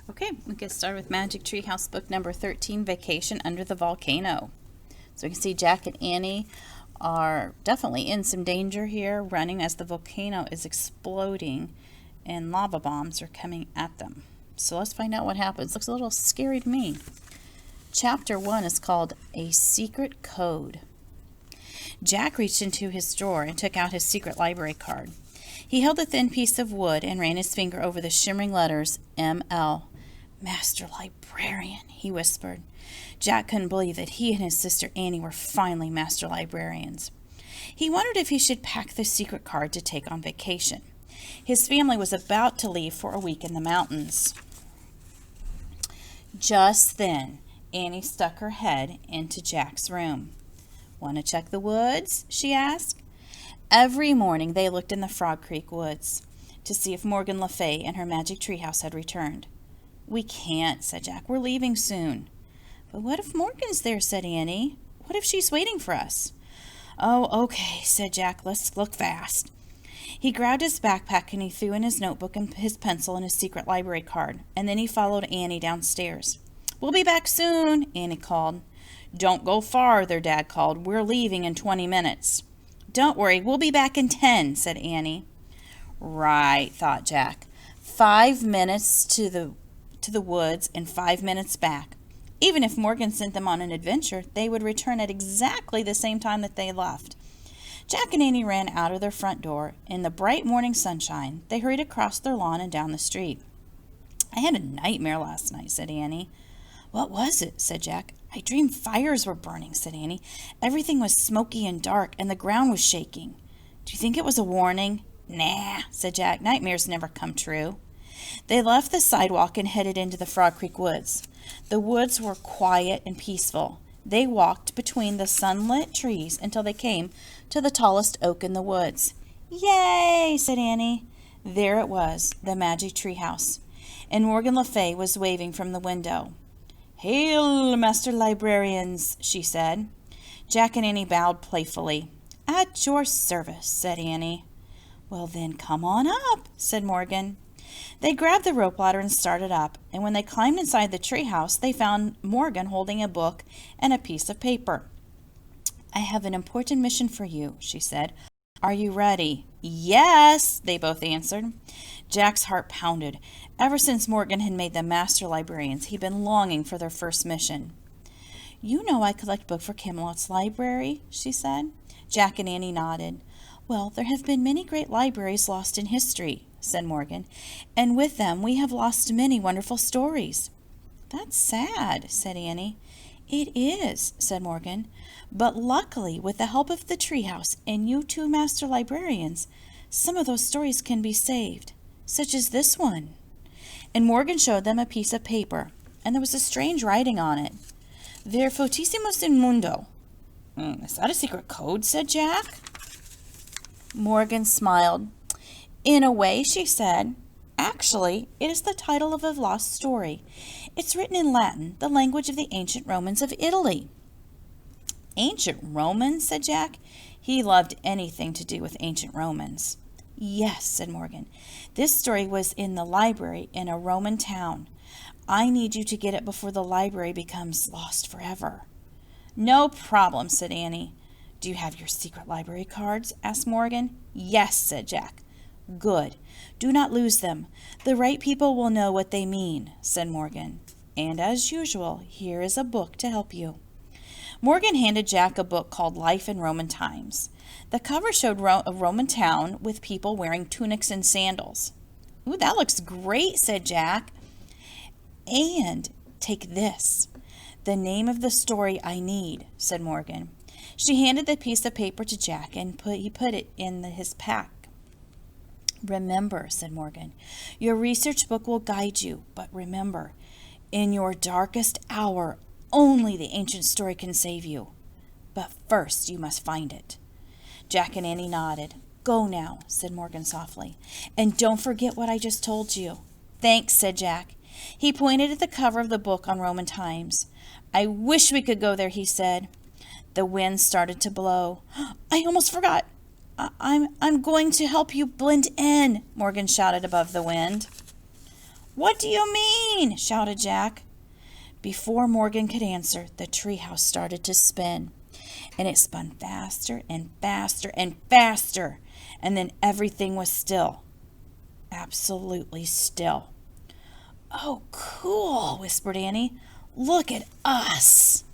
Okay, we get started with Magic Tree House book number 13, Vacation Under the Volcano. So we can see Jack and Annie are definitely in some danger here, running as the volcano is exploding and lava bombs are coming at them. So let's find out what happens. Looks a little scary to me. Chapter 1 is called A Secret Code. Jack reached into his drawer and took out his secret library card. He held a thin piece of wood and ran his finger over the shimmering letters M.L. Master Librarian, he whispered. Jack couldn't believe that he and his sister Annie were finally master librarians. He wondered if he should pack the secret card to take on vacation. His family was about to leave for a week in the mountains. Just then, Annie stuck her head into Jack's room. "Want to check the woods?" she asked. Every morning they looked in the Frog Creek woods to see if Morgan Le Fay and her magic treehouse had returned. "We can't," said Jack. "We're leaving soon." "But what if Morgan's there?" said Annie. "What if she's waiting for us?" "Oh, okay," said Jack. "Let's look fast." He grabbed his backpack and he threw in his notebook and his pencil and his secret library card, and then he followed Annie downstairs. "We'll be back soon," Annie called. "Don't go far," their dad called. "We're leaving in 20 minutes. "Don't worry, we'll be back in 10, said Annie. Right, thought Jack. 5 minutes to the woods and 5 minutes back. Even if Morgan sent them on an adventure, they would return at exactly the same time that they left. Jack and Annie ran out of their front door. In the bright morning sunshine, they hurried across their lawn and down the street. "I had a nightmare last night," said Annie. "What was it?" said Jack. "I dreamed fires were burning," said Annie. "Everything was smoky and dark, and the ground was shaking." "Do you think it was a warning?" "Nah," said Jack. "Nightmares never come true." They left the sidewalk and headed into the Frog Creek woods. The woods were quiet and peaceful. They walked between the sunlit trees until they came to the tallest oak in the woods. "Yay!" said Annie. There it was, the magic tree house, and Morgan Le Fay was waving from the window. "Hail, Master Librarians," she said. Jack and Annie bowed playfully. "At your service," said Annie. "Well then, come on up," said Morgan. They grabbed the rope ladder and started up, and when they climbed inside the treehouse, they found Morgan holding a book and a piece of paper. "I have an important mission for you," she said. "Are you ready?" "Yes," they both answered. Jack's heart pounded. Ever since Morgan had made them master librarians, he'd been longing for their first mission. "You know I collect books for Camelot's library," she said. Jack and Annie nodded. "Well, there have been many great libraries lost in history," said Morgan, "and with them we have lost many wonderful stories." "That's sad," said Annie. "It is," said Morgan, "but luckily, with the help of the treehouse and you two master librarians, some of those stories can be saved, such as this one." And Morgan showed them a piece of paper, and there was a strange writing on it. "Ver fortissimus in mundo." "Is that a secret code?" said Jack. Morgan smiled. "In a way," she said. "Actually, it is the title of a lost story. It's written in Latin, the language of the ancient Romans of Italy." "Ancient Romans?" said Jack. He loved anything to do with ancient Romans. "Yes," said Morgan. "This story was in the library in a Roman town. I need you to get it before the library becomes lost forever." "No problem," said Annie. "Do you have your secret library cards?" asked Morgan. "Yes," said Jack. "Good. Do not lose them. The right people will know what they mean," said Morgan. "And as usual, here is a book to help you." Morgan handed Jack a book called Life in Roman Times. The cover showed a Roman town with people wearing tunics and sandals. "Ooh, that looks great," said Jack. "And take this. The name of the story I need," said Morgan. She handed the piece of paper to Jack, and he put it in his pack. "Remember," said Morgan, "your research book will guide you, but remember, in your darkest hour, only the ancient story can save you. But first you must find it." Jack and Annie nodded. "Go now," said Morgan softly, "and don't forget what I just told you." "Thanks," said Jack. He pointed at the cover of the book on Roman times. "I wish we could go there," he said. The wind started to blow. "I almost forgot. I'm going to help you blend in," Morgan shouted above the wind. "What do you mean?" shouted Jack. Before Morgan could answer, the treehouse started to spin, and it spun faster and faster and faster, and then everything was still, absolutely still. "Oh, cool," whispered Annie. "Look at us."